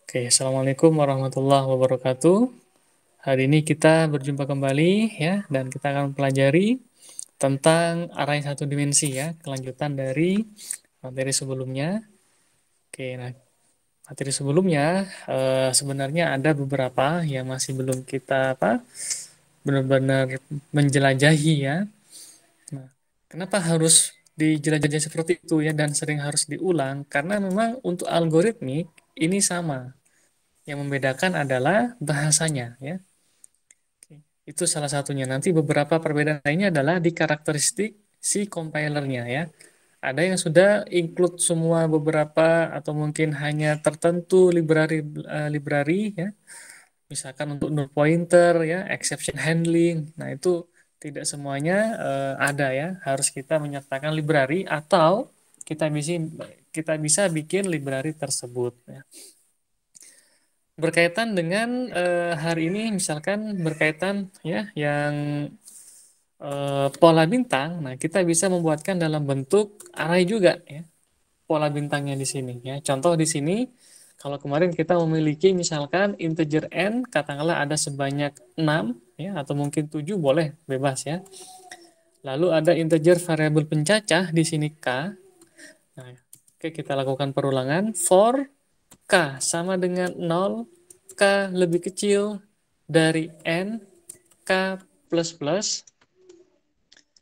Oke, Assalamualaikum warahmatullahi wabarakatuh. Hari ini kita berjumpa kembali ya, dan kita akan pelajari tentang array satu dimensi ya, kelanjutan dari materi sebelumnya. Oke, nah materi sebelumnya sebenarnya ada beberapa yang masih belum kita benar-benar menjelajahi ya. Nah, kenapa harus dijelajahi seperti itu ya dan sering harus diulang? Karena memang untuk algoritmik ini sama. Yang membedakan adalah bahasanya ya. Itu salah satunya. Nanti beberapa perbedaan lainnya adalah di karakteristik si compilernya ya. Ada yang sudah include semua beberapa atau mungkin hanya tertentu library ya. Misalkan untuk null pointer ya, exception handling. Nah, itu tidak semuanya ada ya. Harus kita menyertakan library atau kita bisa bikin library tersebut ya. Berkaitan dengan hari ini misalkan berkaitan ya yang pola bintang. Nah, kita bisa membuatkan dalam bentuk array juga ya pola bintangnya di sini ya. Contoh di sini kalau kemarin kita memiliki misalkan integer n katakanlah ada sebanyak 6 ya atau mungkin 7 boleh bebas ya. Lalu ada integer variabel pencacah di sini k. Nah, oke kita lakukan perulangan for k sama dengan 0, k lebih kecil dari n, k plus plus,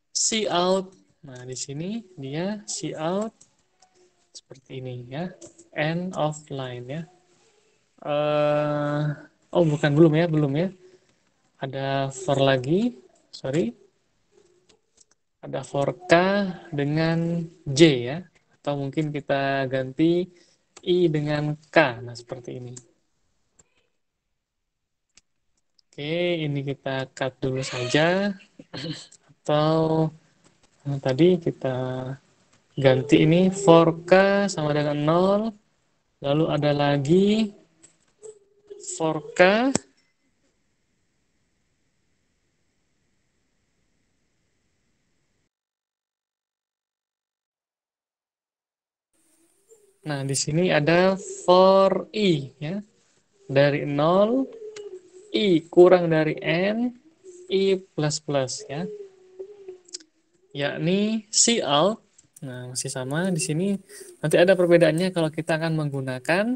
cout. Nah, di sini dia cout seperti ini ya. End of line ya. Oh, bukan belum ya. Ada for lagi. Sorry. Ada for k dengan j ya. Atau mungkin kita ganti i dengan k. Nah, seperti ini. Oke, ini kita cut dulu saja. Atau tadi kita ganti ini for k sama dengan 0. Lalu ada lagi for k. Nah, di sini ada for i ya. Dari 0, i kurang dari n, i plus plus ya. Yakni cout. Nah, masih sama di sini. Nanti ada perbedaannya kalau kita akan menggunakan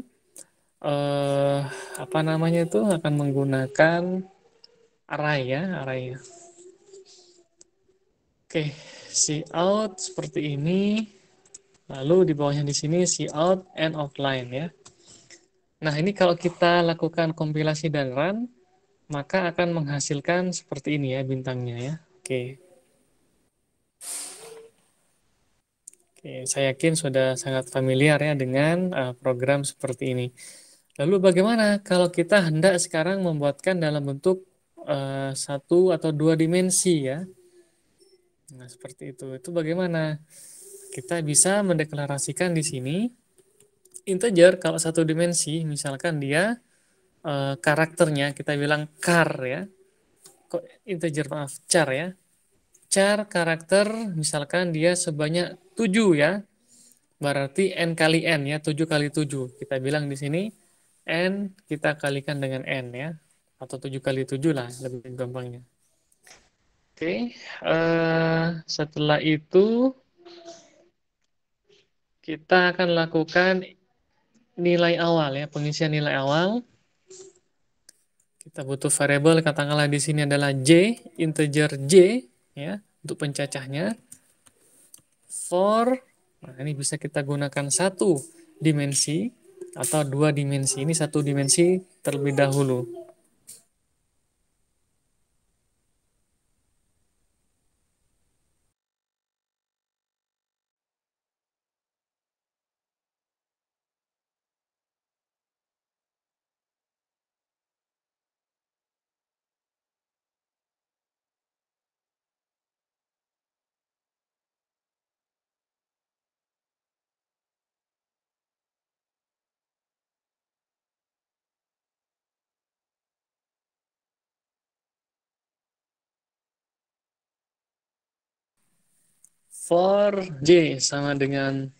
eh apa namanya itu akan menggunakan array ya, array. Oke, cout seperti ini. Lalu di bawahnya di sini cout end of line ya. Nah, ini kalau kita lakukan kompilasi dan run, maka akan menghasilkan seperti ini ya bintangnya ya. Oke. Oke, saya yakin sudah sangat familiar ya dengan program seperti ini. Lalu bagaimana kalau kita hendak sekarang membuatkan dalam bentuk satu atau dua dimensi ya? Nah, seperti itu. Itu bagaimana? Kita bisa mendeklarasikan di sini integer kalau satu dimensi, misalkan dia karakternya kita bilang char ya. Kok integer maaf, char ya. Char karakter misalkan dia sebanyak 7 ya. Berarti n kali n ya, 7 kali 7. Kita bilang di sini n kita kalikan dengan n ya. Atau 7 kali 7 lah lebih gampangnya. Oke, setelah itu kita akan lakukan nilai awal ya, pengisian nilai awal. Kita butuh variabel katakanlah di sini adalah j, integer j ya, untuk pencacahnya. For, nah ini bisa kita gunakan satu dimensi atau dua dimensi. Ini satu dimensi terlebih dahulu. For j sama dengan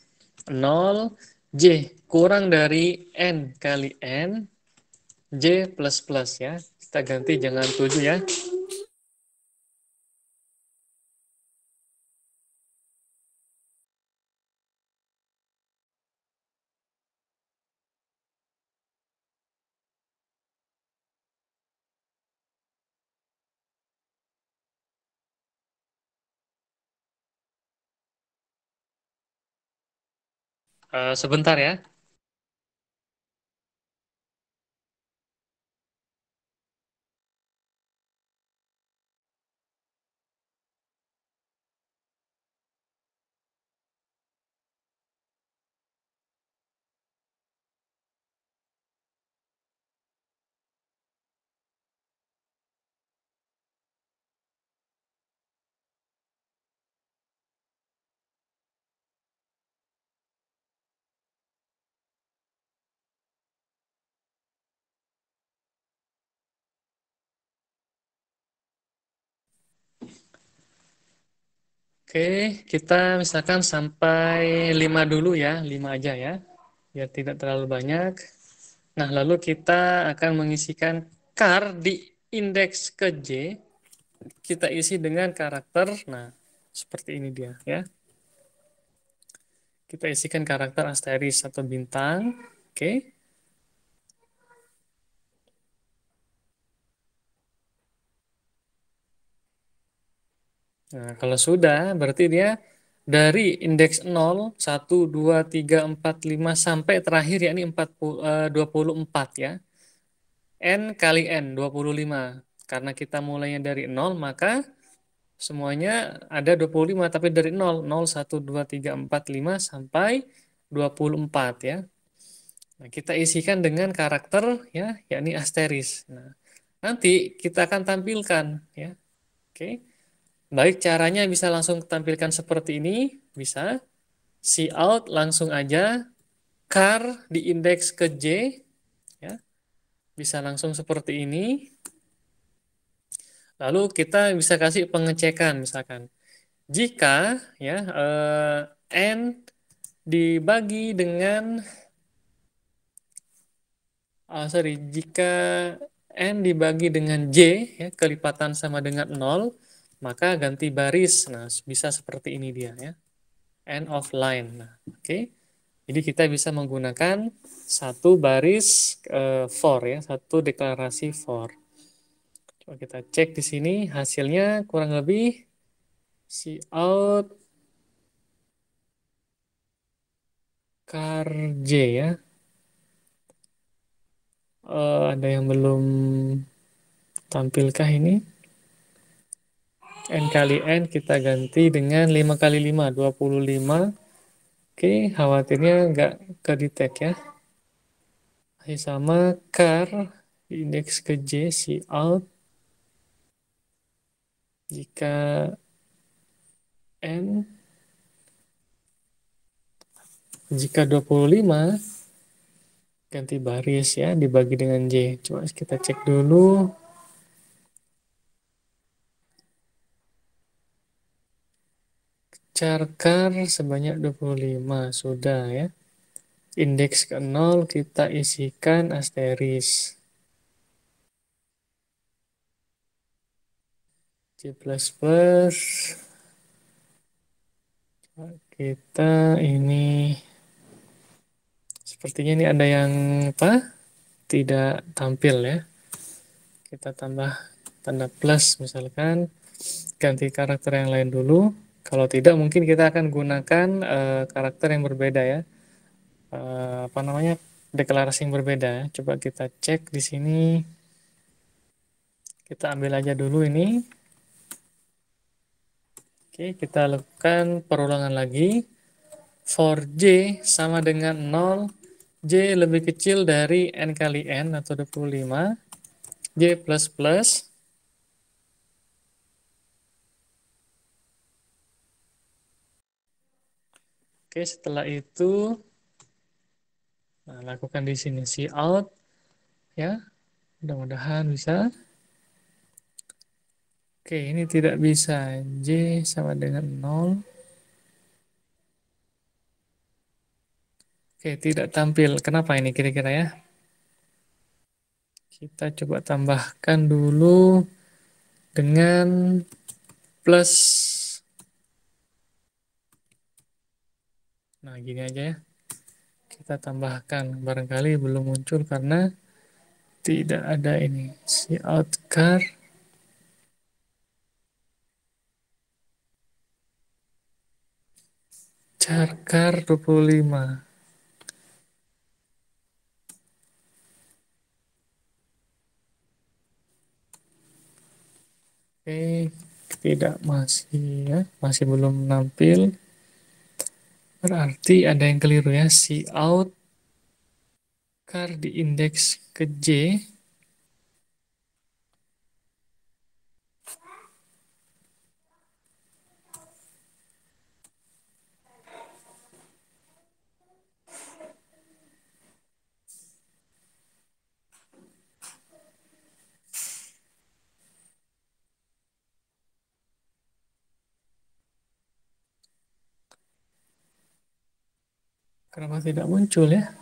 0, J kurang dari N kali N, J plus plus ya. Kita ganti jangan 7 ya. Sebentar ya. Oke, kita misalkan sampai 5 dulu ya, 5 aja ya, biar tidak terlalu banyak. Nah, lalu kita akan mengisikan char di indeks ke J, kita isi dengan karakter, nah, seperti ini dia ya. Kita isikan karakter asteris atau bintang, oke. Nah, kalau sudah, berarti dia dari indeks 0, 1, 2, 3, 4, 5, sampai terakhir yakni 24 ya. N kali N, 25. Karena kita mulainya dari 0, maka semuanya ada 25, tapi dari 0. 0, 1, 2, 3, 4, 5, sampai 24 ya. Nah, kita isikan dengan karakter ya, yakni asteris. Nah, nanti kita akan tampilkan ya. Oke. Baik caranya bisa langsung tampilkan seperti ini, bisa. Cout langsung aja, char di indeks ke J ya. Bisa langsung seperti ini. Lalu kita bisa kasih pengecekan misalkan. Jika ya N dibagi dengan sorry, jika N dibagi dengan J ya, kelipatan sama dengan 0, maka ganti baris. Nah, bisa seperti ini dia ya. End of line. Nah, oke. Jadi kita bisa menggunakan satu baris for ya, satu deklarasi for. Coba kita cek di sini hasilnya kurang lebih cout char J ya. Ada yang belum tampilkah ini? N kali N kita ganti dengan 5 kali 5, 25. Oke, khawatirnya nggak kedetek ya. Masih sama char indeks ke J, cout. Jika N, jika 25, ganti baris ya, dibagi dengan J. Coba kita cek dulu. Char char sebanyak 25, sudah ya. Indeks ke 0 kita isikan asteris. C++ kita ini sepertinya ini ada yang apa? Tidak tampil ya. Kita tambah tanda plus misalkan, ganti karakter yang lain dulu. Kalau tidak mungkin kita akan gunakan karakter yang berbeda ya. Apa namanya? Deklarasi yang berbeda. Coba kita cek di sini. Kita ambil aja dulu ini. Oke, kita lakukan perulangan lagi. For J sama dengan 0, J lebih kecil dari N kali N atau 25, J plus plus. Oke, setelah itu nah, lakukan di sini cout ya. Mudah-mudahan bisa. Oke, ini tidak bisa. J sama dengan 0. Oke, tidak tampil. Kenapa ini kira-kira ya? Kita coba tambahkan dulu dengan plus. Nah, gini aja ya. Kita tambahkan. Barangkali belum muncul karena tidak ada ini. Si outcar charcar 25. Oke, tidak masih ya, masih belum nampil. Berarti ada yang keliru ya. Si out car di indeks ke J. Kenapa tidak muncul ya?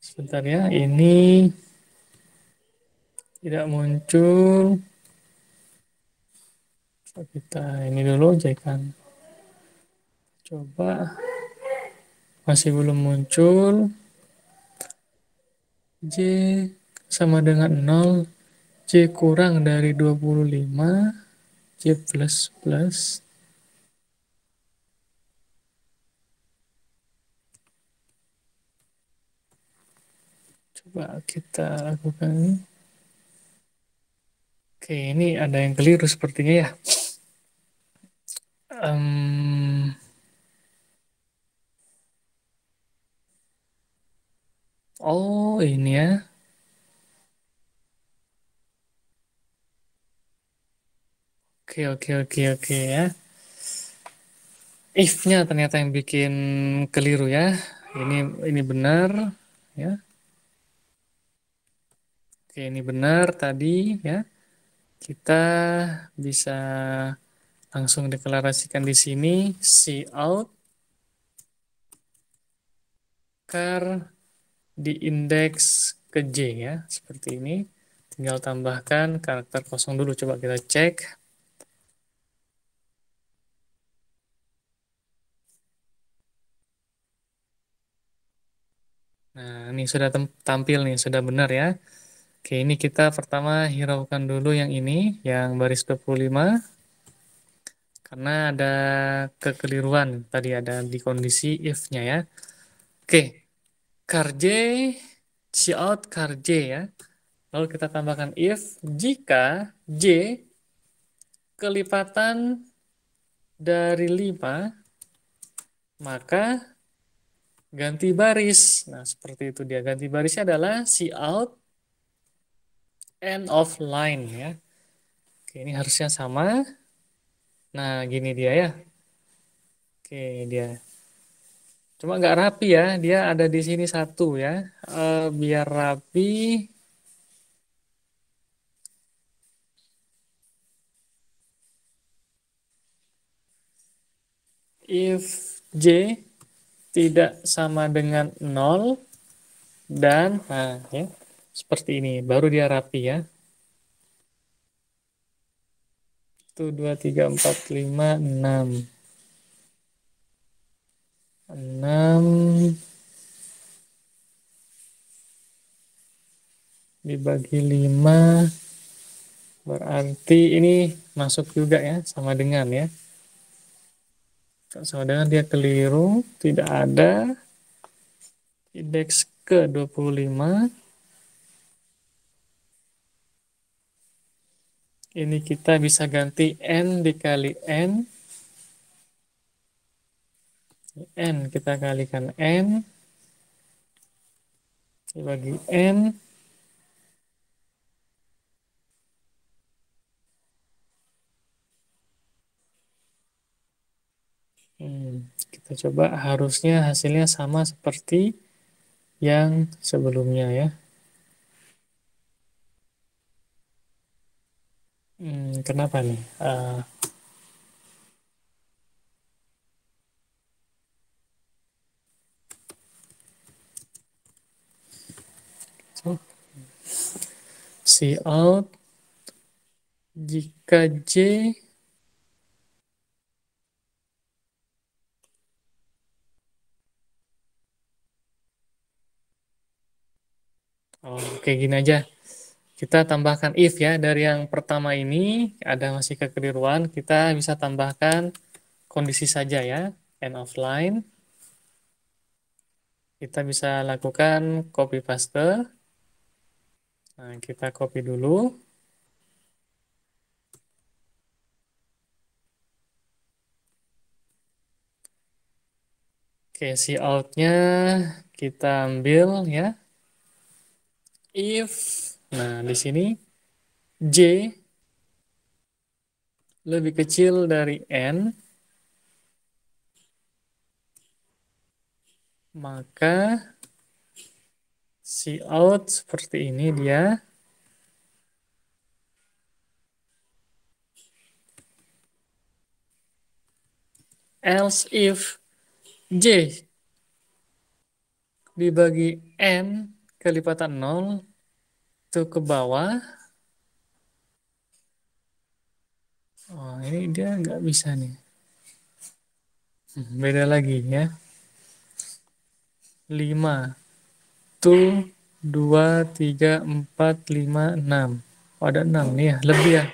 Sebentar ya, ini tidak muncul. Coba kita ini dulu jahitan. Coba masih belum muncul. J sama dengan 0. J kurang dari 25. J plus plus. Coba kita lakukan ini. Oke, ini ada yang keliru sepertinya ya. Em, oh, ini ya. Oke, oke, oke, oke ya. If-nya ternyata yang bikin keliru ya. Ini benar ya. Oke, ini benar tadi ya. Kita bisa langsung deklarasikan di sini cout car di indeks ke J ya, seperti ini. Tinggal tambahkan karakter kosong dulu, coba kita cek. Nah, ini sudah tampil nih, sudah benar ya. Oke, ini kita pertama hiraukan dulu yang ini, yang baris 25. Karena ada kekeliruan, tadi ada di kondisi if-nya ya. Oke, char J, cout char J ya. Lalu kita tambahkan if jika J kelipatan dari 5, maka ganti baris. Nah, seperti itu dia. Ganti barisnya adalah cout end of line ya. Oke, ini harusnya sama. Nah, gini dia ya. Oke, dia. Cuma nggak rapi ya. Dia ada di sini satu ya. Biar rapi, if J tidak sama dengan 0 dan nah ya, seperti ini. Baru dia rapi ya. 1, 2, 3, 4, 5, 6. 6 dibagi 5 berarti ini masuk juga ya, sama dengan ya. Sama dengan dia keliru, tidak ada indeks ke 25. Ini kita bisa ganti N dikali N. N kita kalikan N dibagi N. Kita coba, harusnya hasilnya sama seperti yang sebelumnya ya. Kenapa nih? Cout jika J, oh, kayak gini aja. Kita tambahkan if ya. Dari yang pertama ini ada masih kekeliruan. Kita bisa tambahkan kondisi saja ya. End of line. Kita bisa lakukan copy paste. Nah, kita copy dulu. Oke, si out-nya kita ambil ya. If, nah di sini J lebih kecil dari N, maka si out seperti ini dia. Else if J dibagi N kelipatan 0 itu ke bawah. Oh, ini dia nggak bisa nih. Beda lagi ya. 5. Tuh, 2, 3, 4, 5, 6. Oh, ada 6 nih ya. Lebih ya.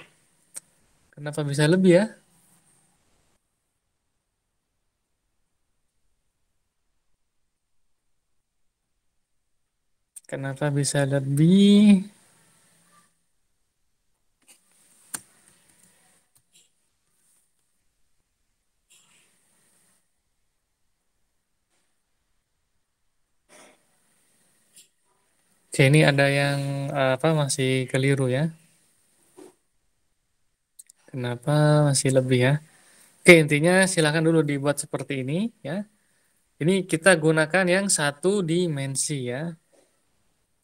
Kenapa bisa lebih ya? Kenapa bisa lebih? Oke, ini ada yang apa masih keliru ya. Kenapa masih lebih ya? Oke, intinya silakan dulu dibuat seperti ini ya. Ini kita gunakan yang satu dimensi ya.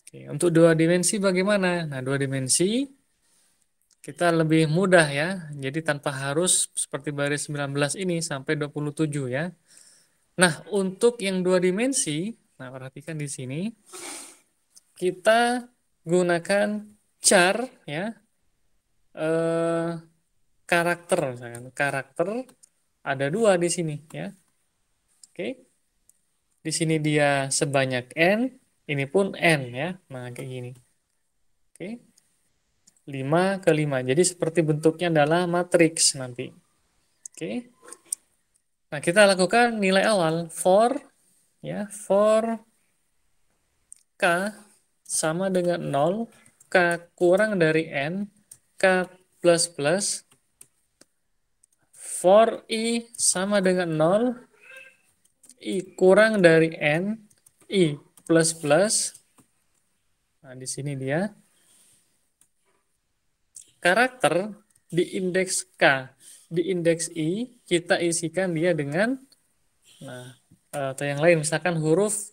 Oke, untuk dua dimensi bagaimana? Nah, dua dimensi kita lebih mudah ya. Jadi tanpa harus seperti baris 19 ini sampai 27 ya. Nah, untuk yang dua dimensi, nah perhatikan di sini, kita gunakan char ya, eh, karakter misalkan. Karakter ada dua di sini ya. Oke. Di sini dia sebanyak n, ini pun n ya. Nah, kayak gini. Oke. 5 ke 5. Jadi seperti bentuknya adalah matriks nanti. Oke. Nah, kita lakukan nilai awal for ya, for k sama dengan 0, k kurang dari n, k plus plus, for i sama dengan 0, i kurang dari n, i plus plus. Nah, di sini dia karakter di indeks k, di indeks i kita isikan dia dengan nah atau yang lain misalkan huruf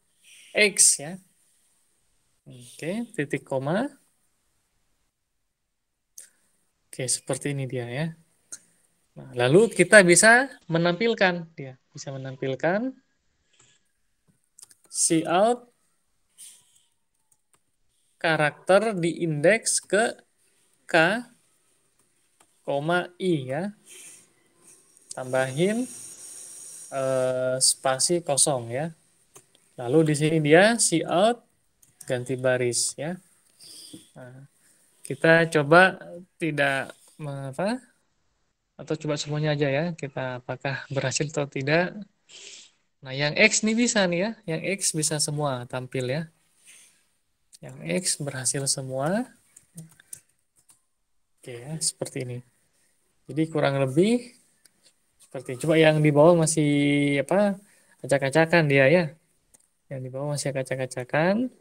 x ya. Oke, titik koma. Oke, seperti ini dia ya. Nah, lalu kita bisa menampilkan dia, bisa menampilkan cout karakter di indeks ke k, koma i ya. Tambahin spasi kosong ya. Lalu di sini dia cout ganti baris ya. Nah, kita coba tidak apa atau coba semuanya aja ya. Kita apakah berhasil atau tidak. Nah, yang X nih bisa nih ya. Yang X bisa semua tampil ya. Yang X berhasil semua. Oke ya, seperti ini. Jadi kurang lebih seperti ini. Coba yang di bawah masih apa? Acak-acakan dia ya. Yang di bawah masih acak-acakan.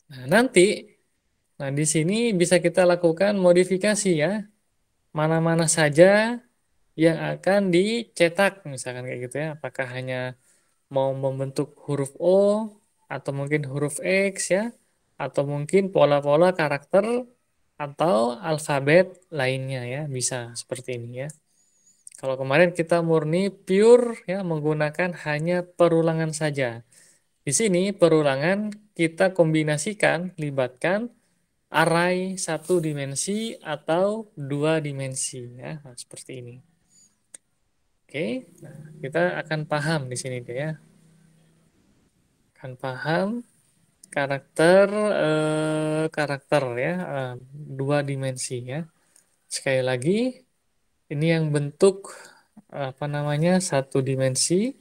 Nah, nanti nah di sini bisa kita lakukan modifikasi ya. Mana-mana saja yang akan dicetak misalkan kayak gitu ya. Apakah hanya mau membentuk huruf O atau mungkin huruf X ya, atau mungkin pola-pola karakter atau alfabet lainnya ya, bisa seperti ini ya. Kalau kemarin kita murni pure ya menggunakan hanya perulangan saja. Di sini perulangan kita kombinasikan, libatkan array satu dimensi atau dua dimensi ya. Nah, seperti ini. Oke, nah, kita akan paham di sini deh ya. Akan paham karakter ya, dua dimensi ya. Sekali lagi, ini yang bentuk apa namanya satu dimensi.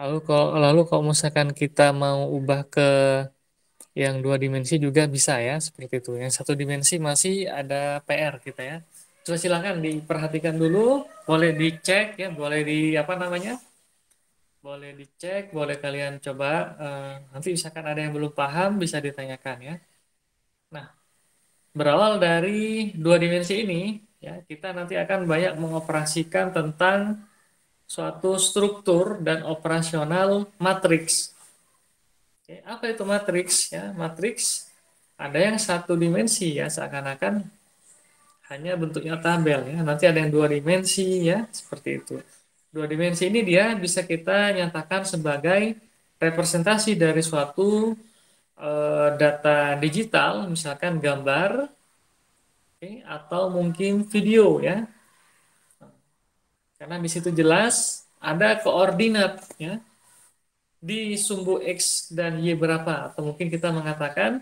Lalu kalau misalkan kita mau ubah ke yang dua dimensi juga bisa ya, seperti itu. Yang satu dimensi masih ada PR kita ya. Coba silakan diperhatikan dulu, boleh dicek ya, boleh di apa namanya, boleh dicek, boleh kalian coba. Nanti misalkan ada yang belum paham bisa ditanyakan ya. Nah, berawal dari dua dimensi ini ya, kita nanti akan banyak mengoperasikan tentang suatu struktur dan operasional matriks. Oke, apa itu matriks ya? Matriks ada yang satu dimensi ya, seakan-akan hanya bentuknya tabel ya. Nanti ada yang dua dimensi ya, seperti itu. Dua dimensi ini dia bisa kita nyatakan sebagai representasi dari suatu data digital, misalkan gambar, oke, atau mungkin video ya. Karena di situ jelas ada koordinat ya di sumbu X dan Y berapa, atau mungkin kita mengatakan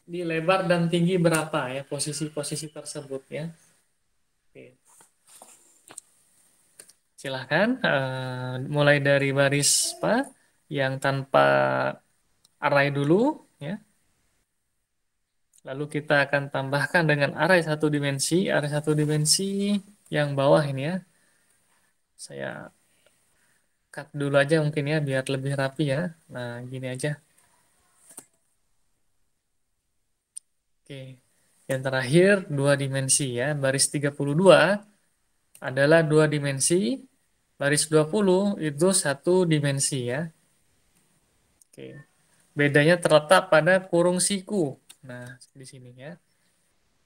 di lebar dan tinggi berapa ya posisi-posisi tersebut ya. Oke. Silahkan mulai dari baris apa yang tanpa array dulu ya. Lalu kita akan tambahkan dengan array satu dimensi yang bawah ini ya. Saya cut dulu aja mungkin ya biar lebih rapi ya. Nah, gini aja. Oke. Yang terakhir dua dimensi ya. Baris 32 adalah dua dimensi. Baris 20 itu satu dimensi ya. Oke. Bedanya terletak pada kurung siku. Nah, di sini ya.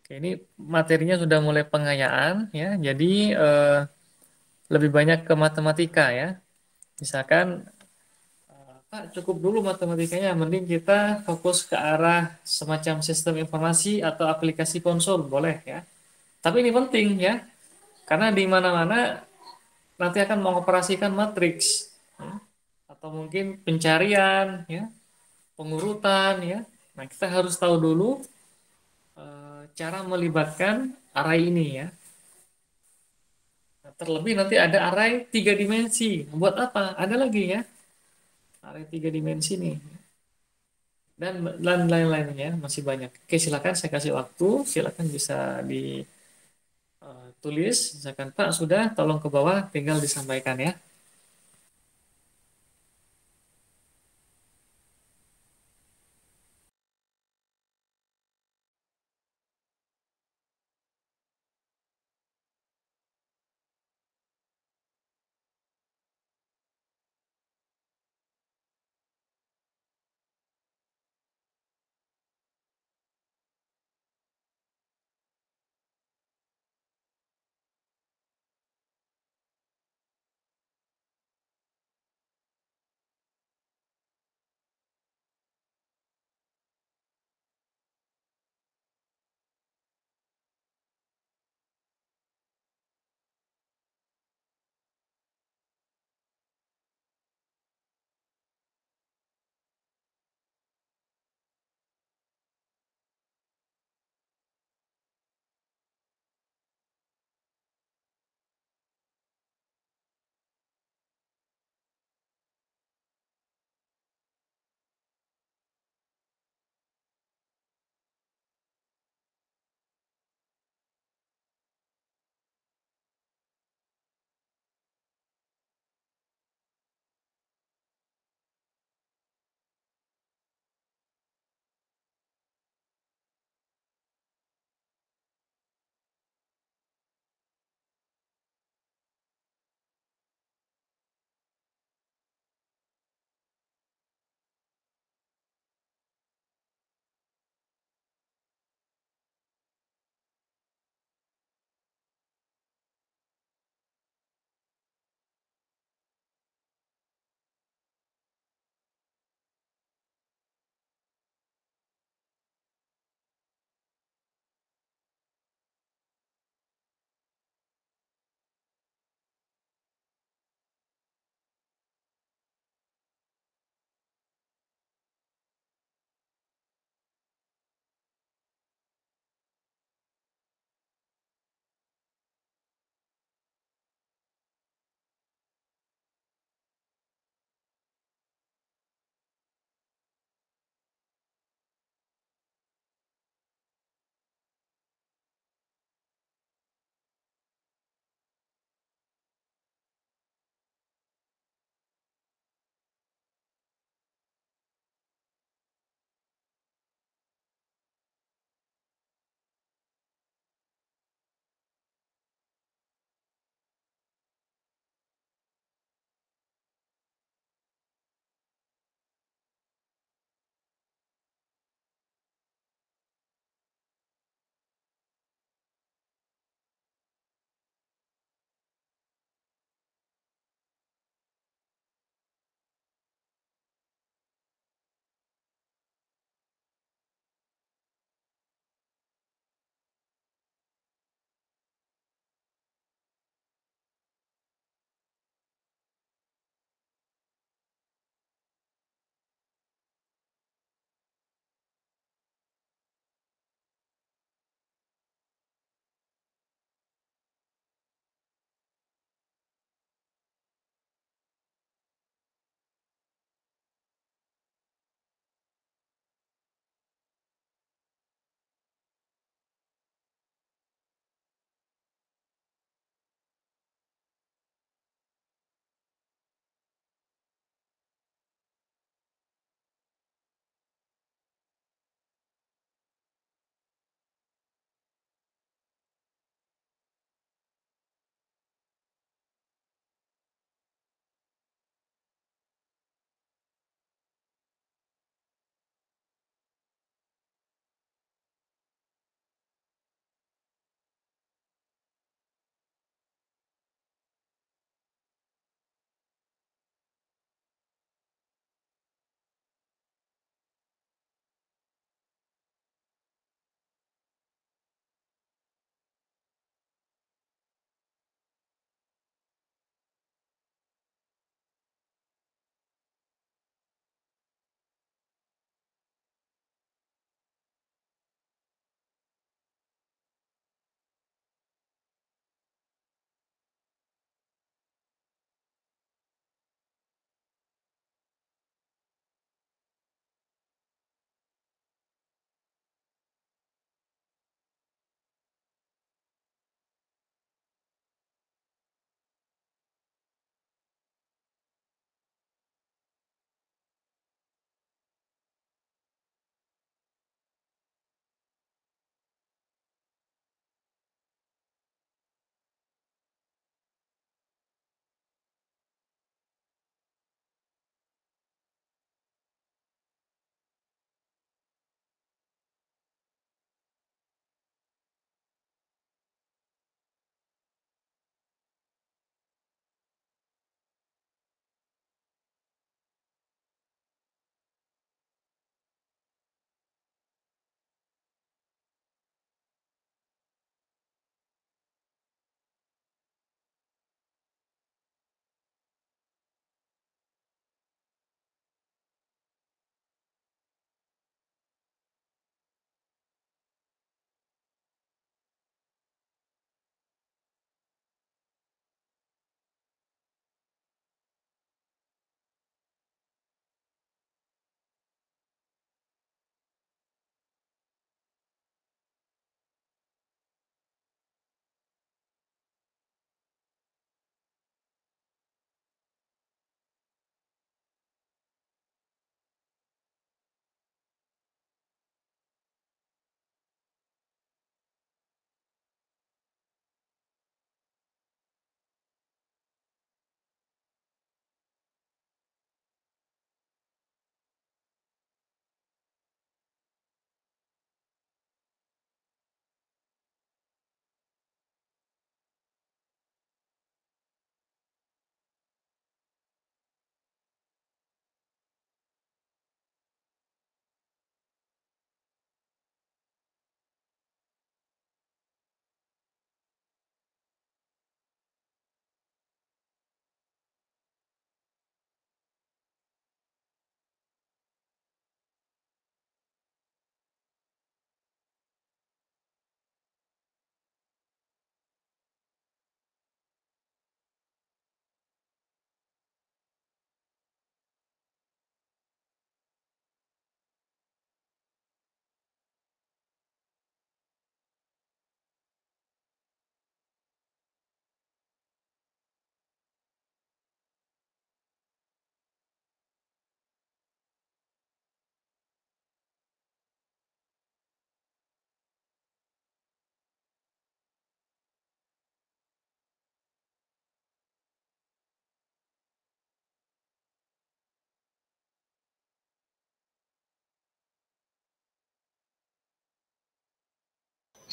Oke, ini materinya sudah mulai pengayaan ya. Jadi lebih banyak ke matematika ya. Misalkan Pak cukup dulu matematikanya, mending kita fokus ke arah semacam sistem informasi atau aplikasi konsol, boleh ya. Tapi ini penting ya, karena di mana-mana nanti akan mengoperasikan matriks ya. Atau mungkin pencarian ya, pengurutan ya. Nah, kita harus tahu dulu cara melibatkan array ini ya. Nah, terlebih nanti ada array tiga dimensi. Buat apa? Ada lagi ya, array tiga dimensi nih. Dan lain-lainnya masih banyak. Oke, silakan saya kasih waktu, silakan bisa ditulis. Misalkan Pak sudah, tolong ke bawah, tinggal disampaikan ya.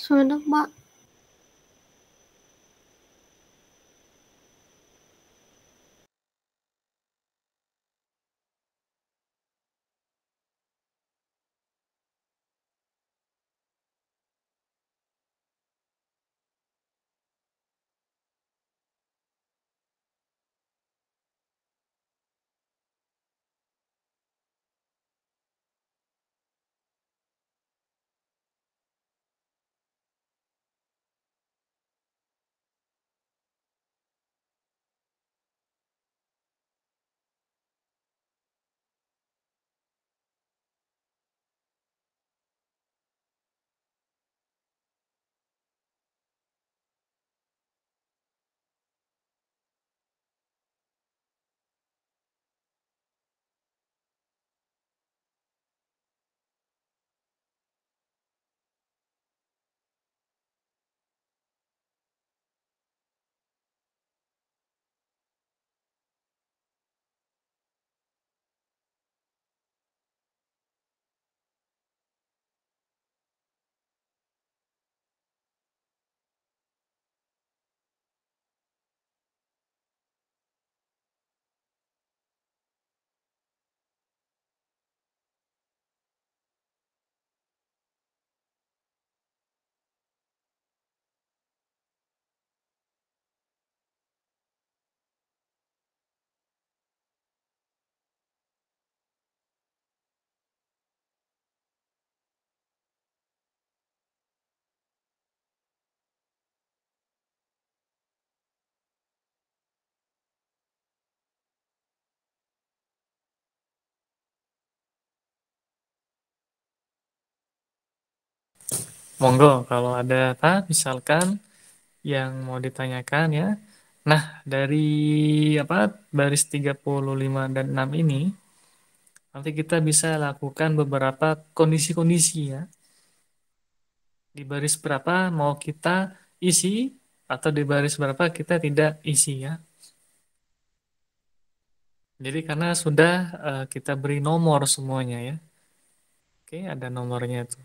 Sebentar, Mbak. Monggo kalau ada apa misalkan yang mau ditanyakan ya. Nah, dari apa baris 35 dan 6 ini nanti kita bisa lakukan beberapa kondisi-kondisi ya. Di baris berapa mau kita isi atau di baris berapa kita tidak isi ya. Jadi karena sudah kita beri nomor semuanya ya. Oke, ada nomornya tuh.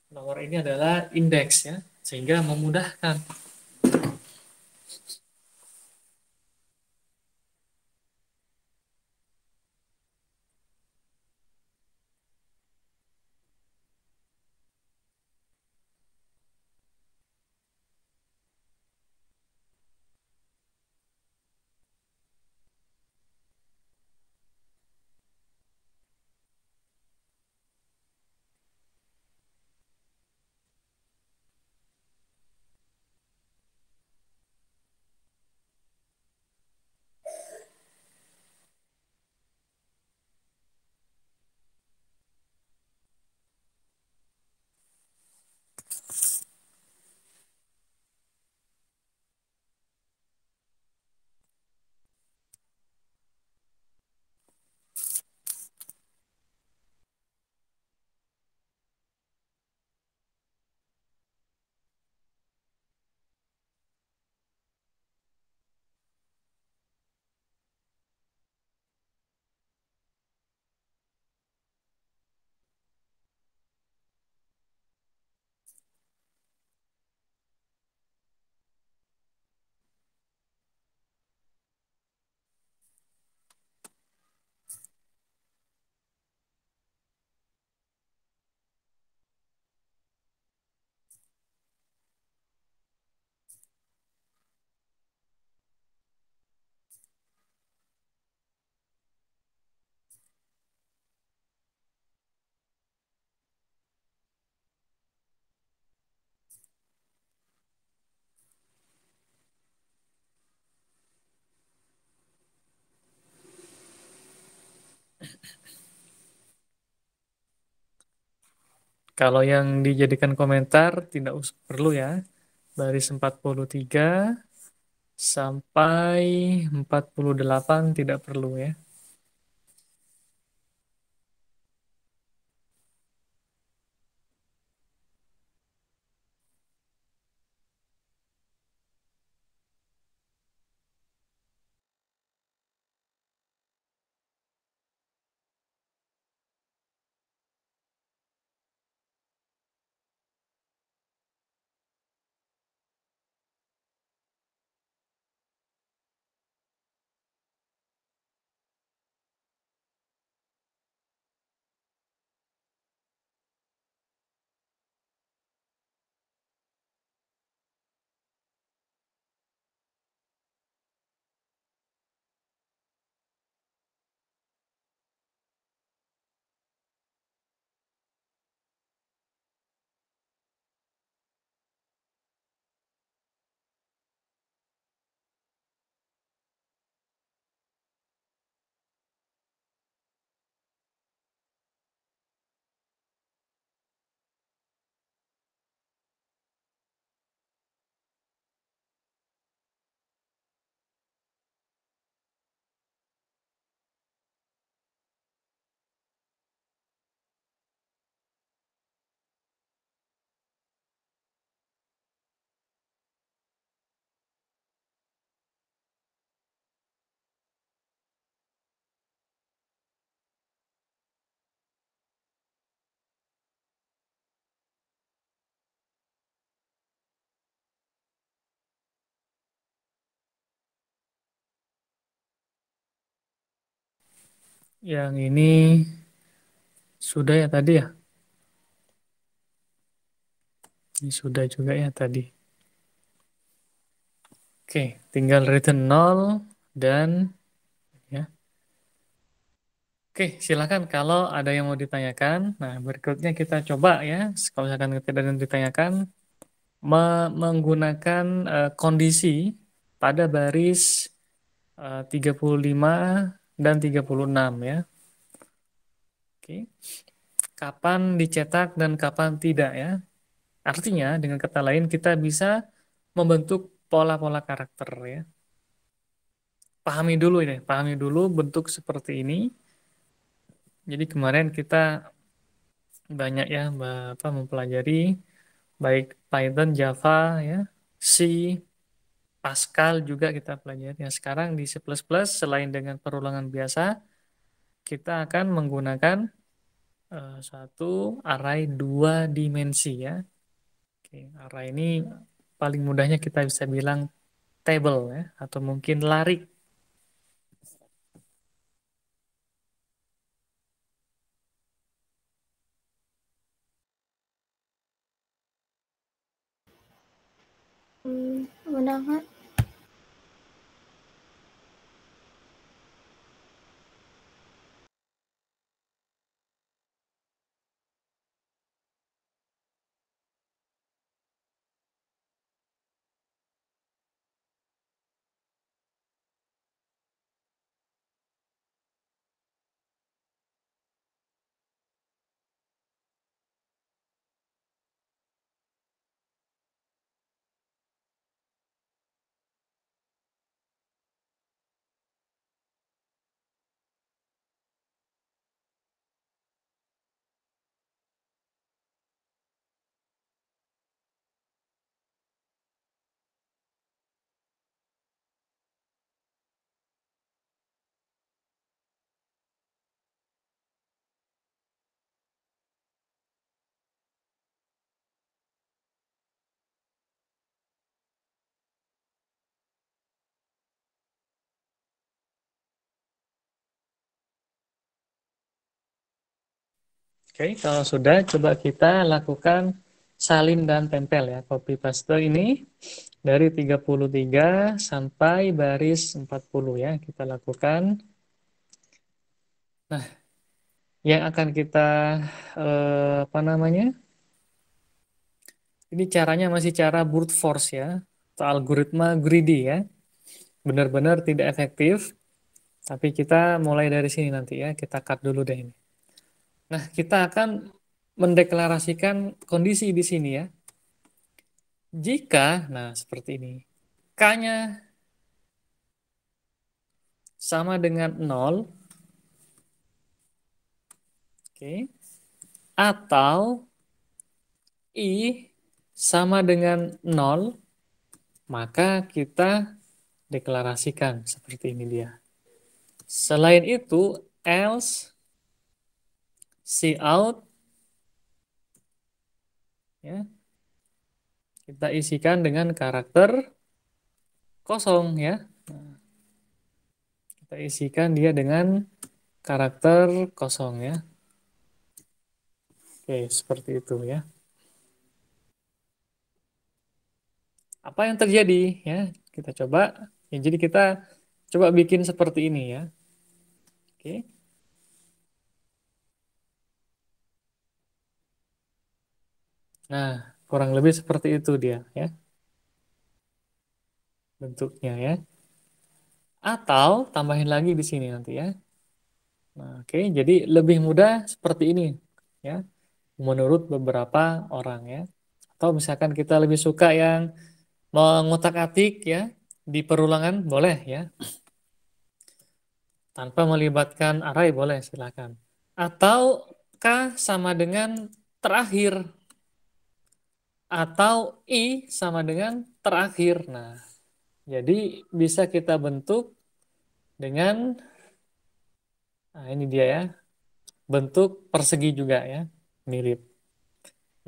Nomor ini adalah indeks ya, sehingga memudahkan. Kalau yang dijadikan komentar tidak perlu ya. Baris 43 sampai 48 tidak perlu ya. Yang ini sudah ya tadi ya? Ini sudah juga ya tadi. Oke, tinggal return nol dan ya. Oke, silakan kalau ada yang mau ditanyakan. Nah, berikutnya kita coba ya. Kalau misalkan tidak ada yang ditanyakan, menggunakan kondisi pada baris 35 dan 36 ya. Oke. Kapan dicetak dan kapan tidak ya. Artinya dengan kata lain kita bisa membentuk pola-pola karakter ya. Pahami dulu ini, pahami dulu bentuk seperti ini. Jadi kemarin kita banyak ya mempelajari baik Python, Java ya, C, Pascal juga kita pelajari. Nah, sekarang di C++ selain dengan perulangan biasa, kita akan menggunakan satu array dua dimensi ya. Oke, array ini paling mudahnya kita bisa bilang table ya, atau mungkin larik. Udah Kak. Oke, kalau sudah coba kita lakukan salin dan tempel ya. Copy paste ini dari 33 sampai baris 40 ya. Kita lakukan. Nah, yang akan kita apa namanya? Ini caranya masih cara brute force ya, atau algoritma greedy ya. Benar-benar tidak efektif, tapi kita mulai dari sini nanti ya. Kita cut dulu deh ini. Nah, kita akan mendeklarasikan kondisi di sini ya. Jika, nah seperti ini, K-nya sama dengan nol, oke, atau I sama dengan nol, maka kita deklarasikan seperti ini dia. Selain itu, else, cout, ya, kita isikan dengan karakter kosong ya. Kita isikan dia dengan karakter kosong ya. Oke, seperti itu ya. Apa yang terjadi ya? Kita coba. Ya, jadi kita coba bikin seperti ini ya. Oke. Nah, kurang lebih seperti itu dia ya bentuknya ya. Atau tambahin lagi di sini nanti ya. Nah, oke, jadi lebih mudah seperti ini ya menurut beberapa orang ya. Atau misalkan kita lebih suka yang mengutak-atik ya di perulangan boleh ya. Tanpa melibatkan array boleh silakan. Atau K sama dengan terakhir atau I sama dengan terakhir. Nah, jadi bisa kita bentuk dengan ini dia ya, bentuk persegi juga ya, mirip.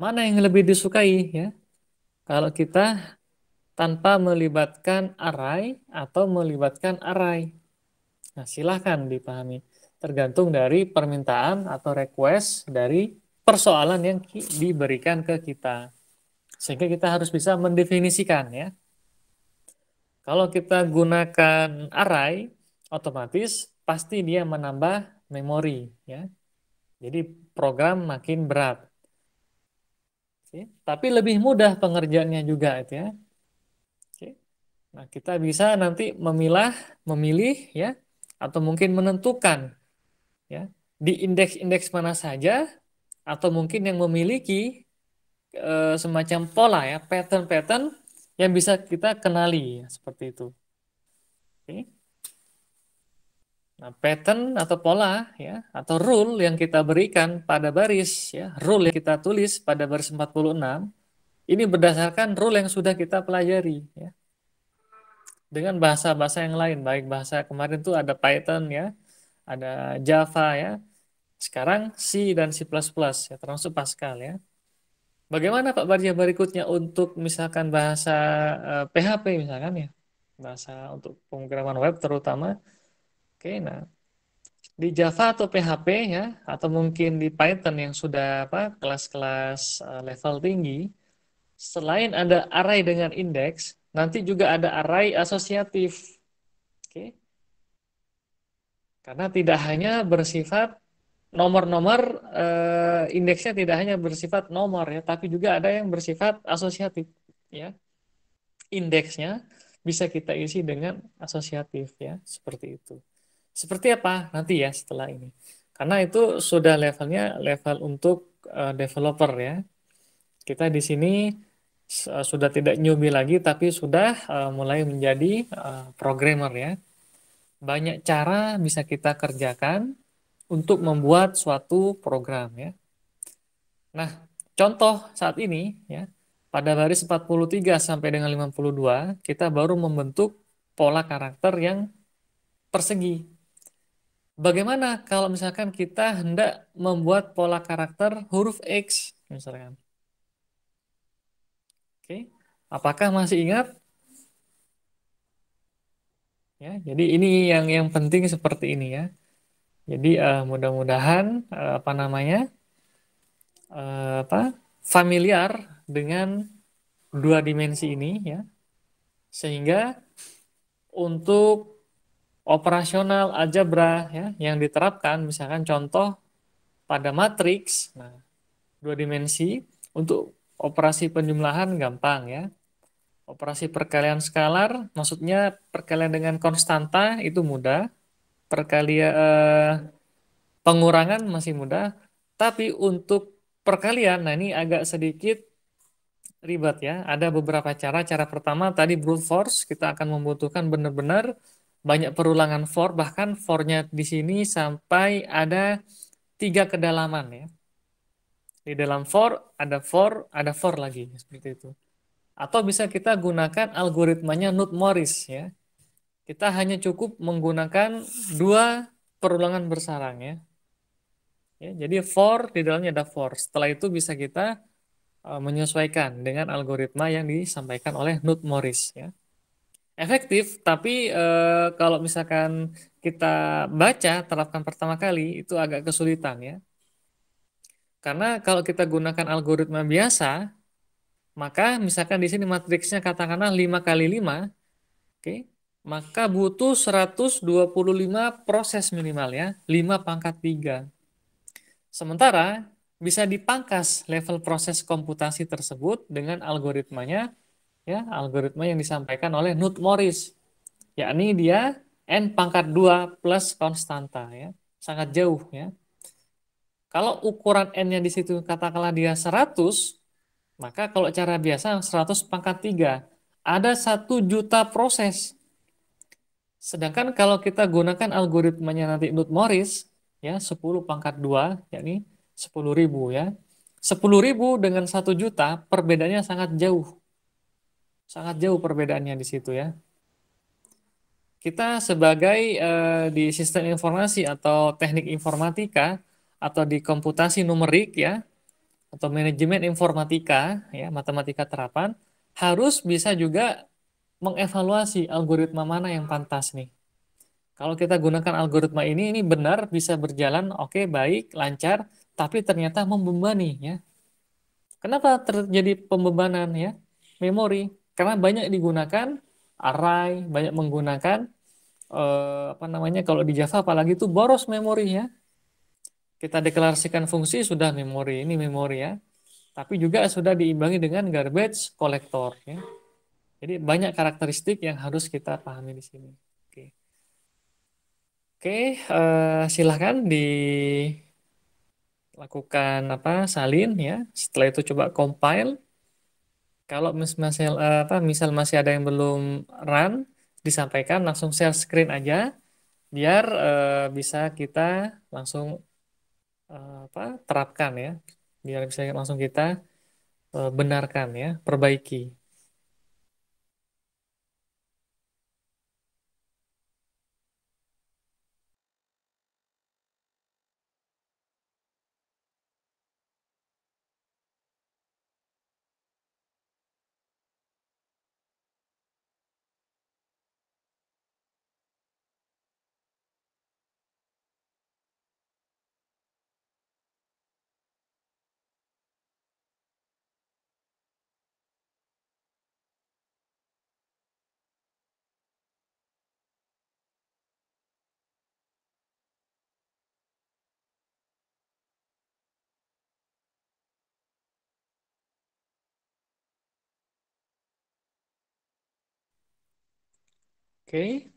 Mana yang lebih disukai ya? Kalau kita tanpa melibatkan array atau melibatkan array. Nah, silahkan dipahami. tergantung dari permintaan atau request dari persoalan yang diberikan ke kita. Sehingga kita harus bisa mendefinisikan ya. Kalau kita gunakan array, otomatis pasti dia menambah memori ya. Jadi program makin berat. Oke. Tapi lebih mudah pengerjaannya juga itu ya. Oke. Nah, kita bisa nanti memilih ya, atau mungkin menentukan ya di indeks-indeks mana saja, atau mungkin yang memiliki semacam pola ya, pattern-pattern yang bisa kita kenali ya, seperti itu. Oke. Nah, pattern atau pola ya, atau rule yang kita berikan pada baris ya, rule yang kita tulis pada baris 46 ini berdasarkan rule yang sudah kita pelajari ya. Dengan bahasa-bahasa yang lain, baik bahasa kemarin tuh ada Python ya, ada Java ya. Sekarang C dan C++ ya, termasuk Pascal ya. Bagaimana Pak Barja berikutnya untuk misalkan bahasa PHP misalkan ya, bahasa untuk pemrograman web terutama. Oke, nah di Java atau PHP ya, atau mungkin di Python yang sudah apa kelas-kelas level tinggi, selain ada array dengan indeks, nanti juga ada array asosiatif. Oke, karena tidak hanya bersifat nomor-nomor, indeksnya tidak hanya bersifat nomor ya, tapi juga ada yang bersifat asosiatif ya. Indeksnya bisa kita isi dengan asosiatif ya, seperti itu. Seperti apa nanti ya setelah ini. Karena itu sudah levelnya level untuk developer ya. Kita di sini sudah tidak newbie lagi tapi sudah mulai menjadi programmer ya. Banyak cara bisa kita kerjakan untuk membuat suatu program ya. Nah, contoh saat ini ya, pada baris 43 sampai dengan 52 kita baru membentuk pola karakter yang persegi. Bagaimana kalau misalkan kita hendak membuat pola karakter huruf X misalkan? Oke. Apakah masih ingat? Ya, jadi ini yang penting seperti ini ya. Jadi mudah-mudahan apa namanya? Apa? Familiar dengan dua dimensi ini ya. Sehingga untuk operasional algebra ya yang diterapkan misalkan contoh pada matriks, nah dua dimensi untuk operasi penjumlahan gampang ya. Operasi perkalian skalar maksudnya perkalian dengan konstanta itu mudah. Perkalian pengurangan masih mudah. Tapi untuk perkalian nah ini agak sedikit ribet ya. Ada beberapa cara. Cara pertama tadi brute force, kita akan membutuhkan benar-benar banyak perulangan for, bahkan for-nya di sini sampai ada 3 kedalaman ya. Di dalam ada for lagi seperti itu. Atau bisa kita gunakan algoritmanya Knut-Morris ya. Kita hanya cukup menggunakan dua perulangan bersarang ya. Ya, jadi for di dalamnya ada for. Setelah itu bisa kita menyesuaikan dengan algoritma yang disampaikan oleh Knut-Morris ya. Efektif, tapi kalau misalkan kita baca terapkan pertama kali itu agak kesulitan ya. Karena kalau kita gunakan algoritma biasa, maka misalkan di sini matriksnya katakanlah 5 kali 5, oke, maka butuh 125 proses minimal ya, 5 pangkat 3. Sementara bisa dipangkas level proses komputasi tersebut dengan algoritmanya ya, algoritma yang disampaikan oleh Knut-Morris, yakni dia n pangkat 2 plus konstanta ya. Sangat jauh ya. Kalau ukuran n-nya di situ katakanlah dia 100, maka kalau cara biasa 100 pangkat 3 ada 1 juta proses. Sedangkan kalau kita gunakan algoritmanya nanti Knut-Morris ya 10 pangkat 2 yakni 10.000 ya. 10.000 dengan 1 juta perbedaannya sangat jauh. Sangat jauh perbedaannya di situ ya. Kita sebagai di sistem informasi atau teknik informatika atau di komputasi numerik ya atau manajemen informatika ya matematika terapan harus bisa juga mengevaluasi algoritma mana yang pantas nih. Kalau kita gunakan algoritma ini benar bisa berjalan, oke, baik, lancar, tapi ternyata membebani ya. Kenapa terjadi pembebanan ya? Memori. Karena banyak digunakan array, banyak menggunakan apa namanya kalau di Java apalagi itu boros memorinya. Kita deklarasikan fungsi sudah memori, ini memori ya. Tapi juga sudah diimbangi dengan garbage collector ya. Jadi banyak karakteristik yang harus kita pahami di sini. Oke. Oke, silahkan dilakukan apa salin ya. Setelah itu coba compile. Kalau misal masih ada yang belum run, disampaikan langsung share screen aja biar bisa kita langsung terapkan ya. Biar bisa langsung kita benarkan ya, perbaiki. Oke.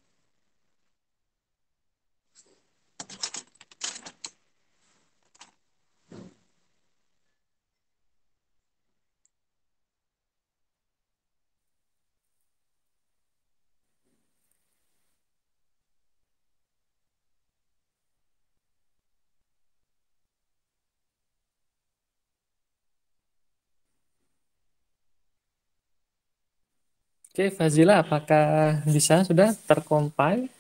Oke, Fazila, apakah bisa sudah tercompile?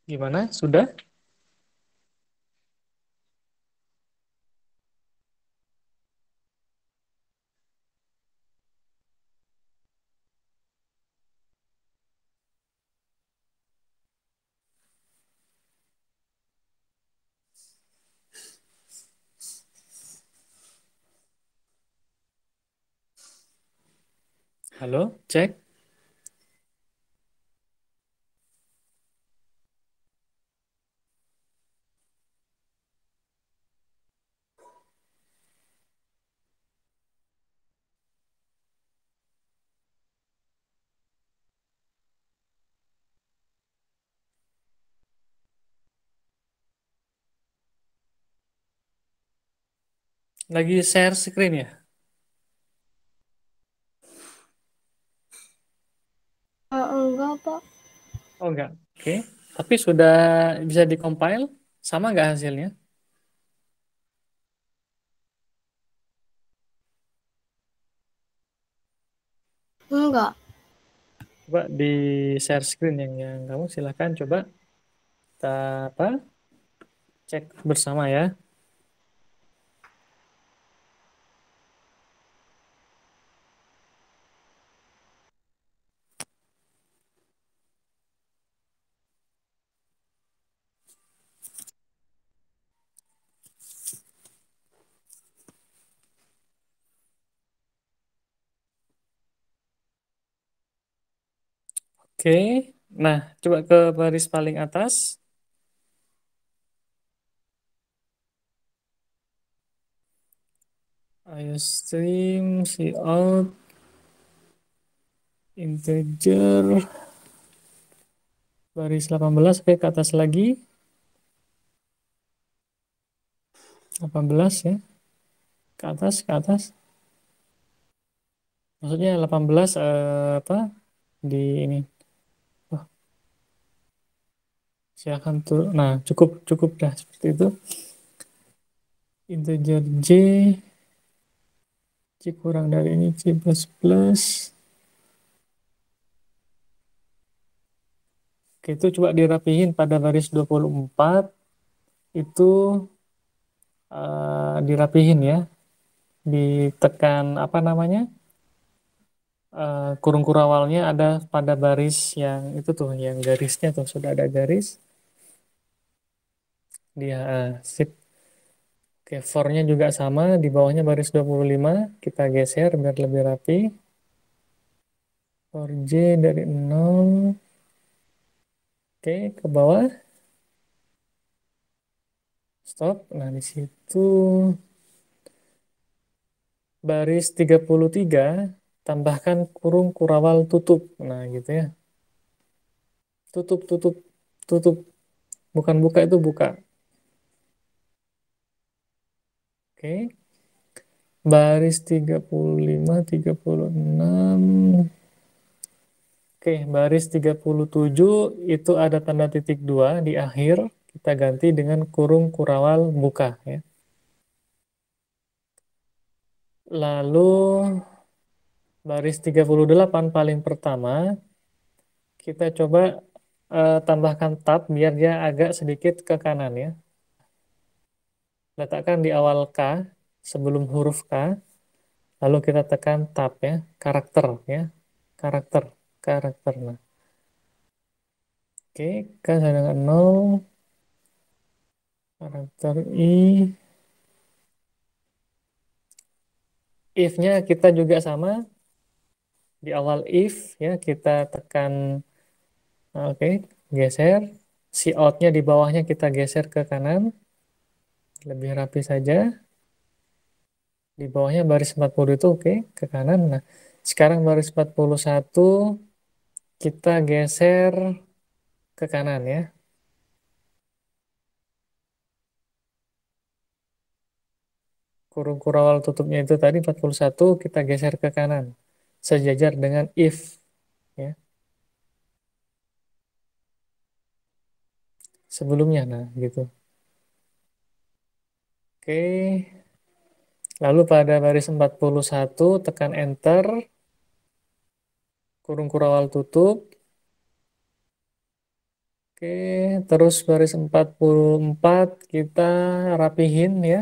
Gimana? Sudah? Halo, cek. Lagi share screen ya? Enggak, Pak. Oh enggak. Oke. Tapi sudah bisa di-compile? Sama nggak hasilnya? Enggak. Coba di share screen yang kamu silahkan coba kita apa cek bersama ya. Oke. Nah, coba ke baris paling atas. Ayo stream, see out, integer, baris 18, oke ke atas lagi. 18 ya, ke atas, ke atas. Maksudnya 18 apa? Di ini. Oh, silakan tuh. Nah, cukup cukup dah seperti itu. Integer C kurang dari ini C plus plus. Oke, itu coba dirapihin pada baris 24 itu dirapihin ya. Ditekan apa namanya? Kurung kurawalnya ada pada baris yang itu tuh, yang garisnya tuh sudah ada garis. Dia sip. Oke, for-nya juga sama, di bawahnya baris 25 kita geser biar lebih rapi. For J dari 0, oke, ke bawah, stop. Nah, di situ baris 33 tambahkan kurung kurawal tutup. Nah, gitu ya. Tutup, tutup, tutup. Bukan buka, itu buka. Oke. Baris 35, 36. Oke, baris 37 itu ada tanda titik dua di akhir. Kita ganti dengan kurung kurawal buka ya. Lalu baris 38 paling pertama kita coba tambahkan tab biar dia agak sedikit ke kanan ya. Letakkan di awal K sebelum huruf K, lalu kita tekan tab ya, karakter ya, karakter, karakter. Nah, oke, K sama dengan 0, karakter I. If-nya kita juga sama, di awal if ya kita tekan, oke, geser. Si out-nya di bawahnya kita geser ke kanan, lebih rapi saja. Di bawahnya baris 40 itu oke, ke kanan. Nah, sekarang baris 41 kita geser ke kanan ya. Kurung kurawal tutupnya itu tadi 41 kita geser ke kanan. Sejajar dengan if ya. Sebelumnya nah gitu. Oke. Lalu pada baris 41 tekan enter, kurung kurawal tutup. Oke, terus baris 44 kita rapihin ya.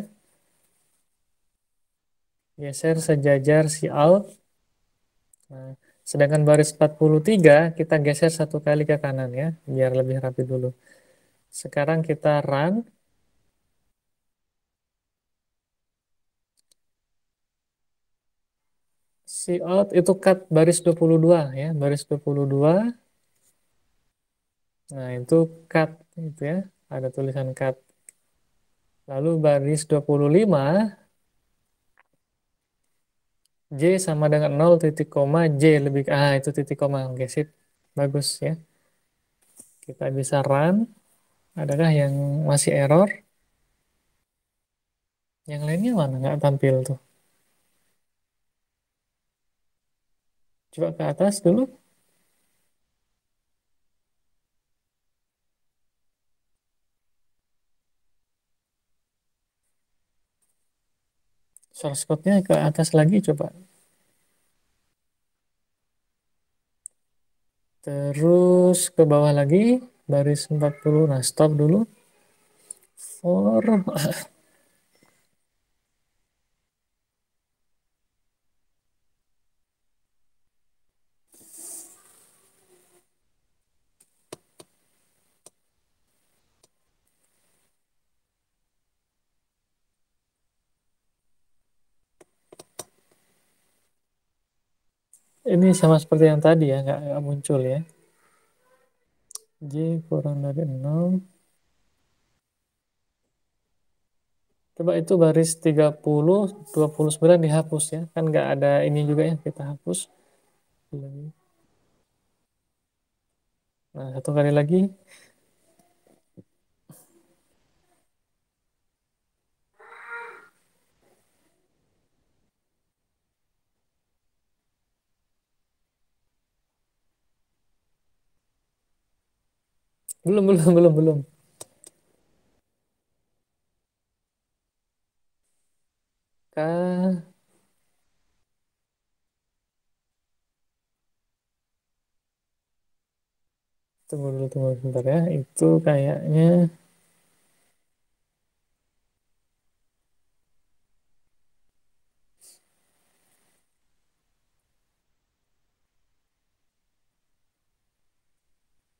Geser sejajar si out. Nah, sedangkan baris 43 kita geser satu kali ke kanan ya, biar lebih rapi dulu. Sekarang kita run. Si out itu cut baris 22 ya, baris 22. Nah, itu cut itu ya, ada tulisan cut. Lalu baris 25 J sama dengan 0 titik koma J lebih itu titik koma. Oke, sip. Bagus ya. Kita bisa run. Adakah yang masih error? Yang lainnya mana nggak tampil tuh? Coba ke atas dulu. Source code-nya ke atas lagi coba. Terus ke bawah lagi, baris 40. Nah, stop dulu. For ini sama seperti yang tadi ya, nggak muncul ya. J kurang dari 0. Coba itu baris 30, 29 dihapus ya. Kan nggak ada ini juga ya, kita hapus. Nah, satu kali lagi. Belum, belum, belum, belum. K, tunggu sebentar ya. Itu kayaknya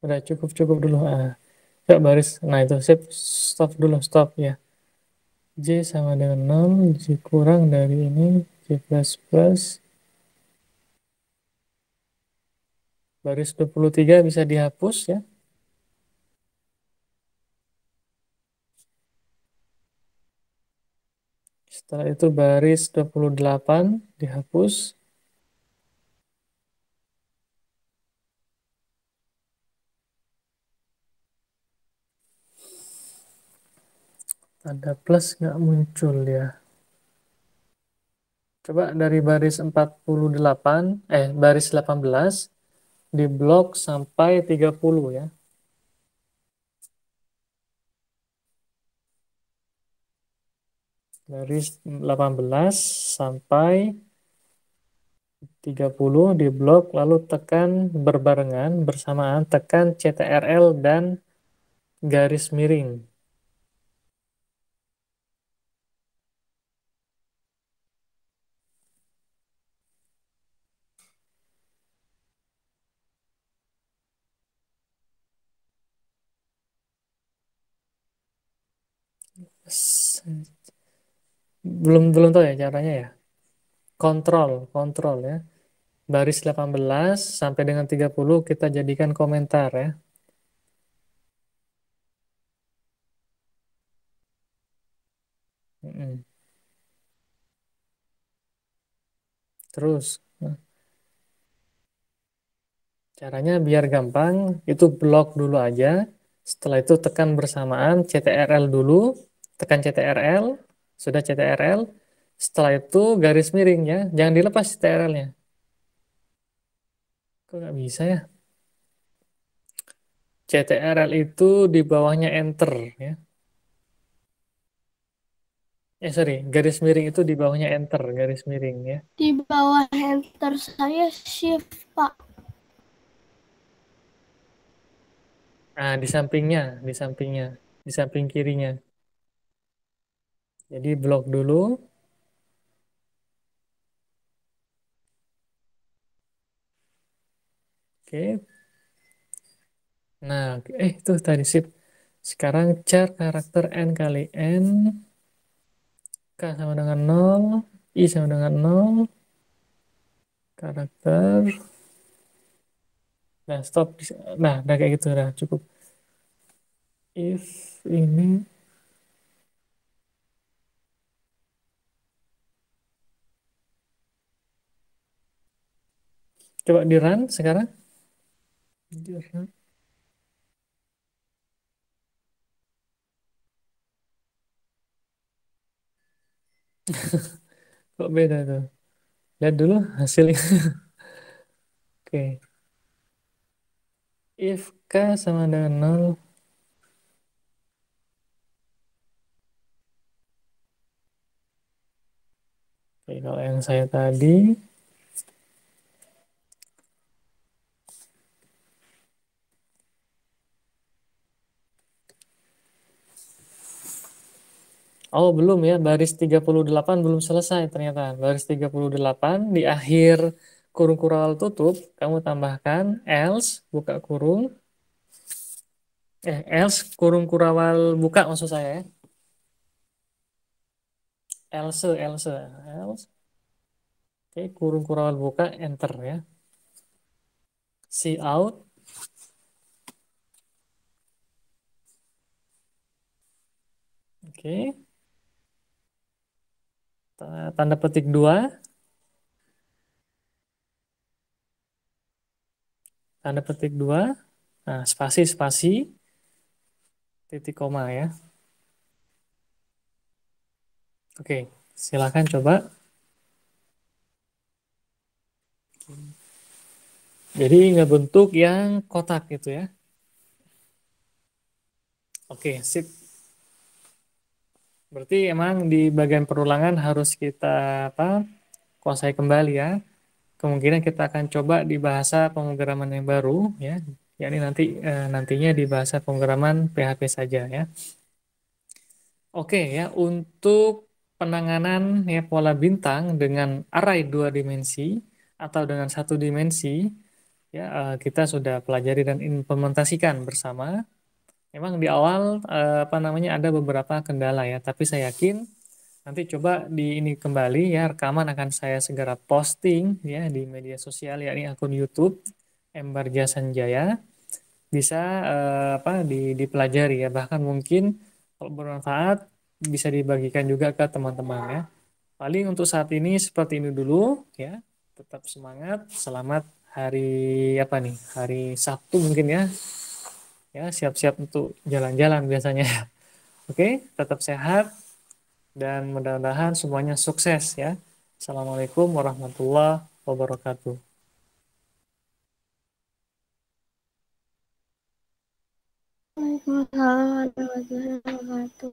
udah cukup dulu. Coba baris. Nah, itu sip. Stop dulu, stop ya. J sama dengan 0, J kurang dari ini, J plus plus. Baris 23 bisa dihapus ya. Setelah itu baris 28 dihapus. Ada plus nggak muncul ya. Coba dari baris 48, baris 18 di blok sampai 30 ya. Baris 18 sampai 30 di blok, lalu tekan berbarengan, bersamaan, tekan CTRL dan garis miring. Belum belum tahu ya caranya ya. Kontrol ya. Baris 18 sampai dengan 30 kita jadikan komentar ya. Mm-mm. Terus, nah, caranya biar gampang, itu blok dulu aja. Setelah itu tekan bersamaan CTRL dulu, tekan CTRL, sudah CTRL. Setelah itu garis miring ya, jangan dilepas CTRL-nya. Kok nggak bisa ya? CTRL itu di bawahnya enter ya. Sorry, garis miring itu di bawahnya enter, garis miring ya. Di bawah enter saya shift, Pak. Nah, di samping kirinya. Jadi blok dulu. Oke. Nah, itu tadi sip. Sekarang char karakter n kali n, k sama dengan 0, i sama dengan 0, karakter. Nah, stop. Nah, udah kayak gitu, udah cukup. If ini, coba di run sekarang. Di run. Kok beda tuh? Lihat dulu hasilnya. Oke. If k sama dengan 0, oke, kalau yang saya tadi, oh belum ya, baris 38 belum selesai ternyata. Baris 38 di akhir kurung kural tutup, kamu tambahkan else, buka kurung, else kurung kurawal buka maksud saya ya. Else. Oke, kurung kurawal buka, enter ya. See out, Oke. Tanda petik 2, tanda petik 2. Nah, spasi, spasi, titik koma ya. Oke, silakan coba. Jadi ngebentuk yang kotak gitu ya. Oke, sip. Berarti emang di bagian perulangan harus kita apa? Kuasai kembali ya. Kemungkinan kita akan coba di bahasa pemrograman yang baru ya. Yakni nantinya di bahasa pemrograman PHP saja ya. Oke ya, untuk penanganan ya pola bintang dengan array 2 dimensi atau dengan 1 dimensi ya, kita sudah pelajari dan implementasikan bersama. Memang di awal apa namanya ada beberapa kendala ya, tapi saya yakin nanti coba di ini kembali ya, rekaman akan saya segera posting ya di media sosial yakni akun YouTube Embarja Sanjaya. Bisa dipelajari ya, bahkan mungkin kalau bermanfaat bisa dibagikan juga ke teman-teman ya. Paling untuk saat ini seperti ini dulu ya. Tetap semangat. Selamat hari apa nih? Hari Sabtu mungkin ya. Ya, siap-siap untuk jalan-jalan biasanya. Oke, tetap sehat dan mudah-mudahan semuanya sukses ya. Assalamualaikum warahmatullahi wabarakatuh. Waalaikumsalam warahmatullahi wabarakatuh.